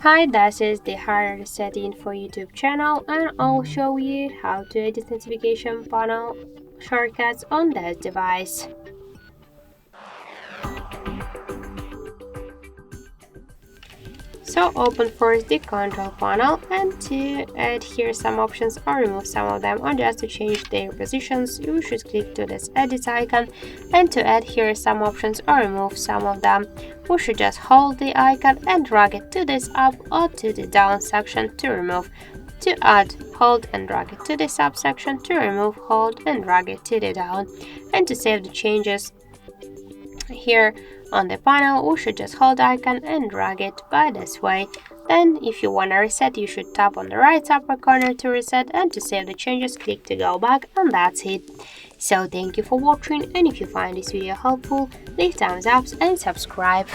Hi, this is the HardReset.Info YouTube channel, and I'll show you how to edit notification panel shortcuts on this device. So open first the control panel, and to add here some options or remove some of them, or just to change their positions, you should click to this edit icon. And to add here some options or remove some of them, we should just hold the icon and drag it to this up or to the down section to remove. To add, hold and drag it to this up section. To remove, hold and drag it to the down. And to save the changes here on the panel, we should just hold the icon and drag it by this way. Then if you want to reset, you should tap on the right upper corner to reset, and to save the changes, click to go back, and that's it. So thank you for watching, and if you find this video helpful, leave thumbs up and subscribe.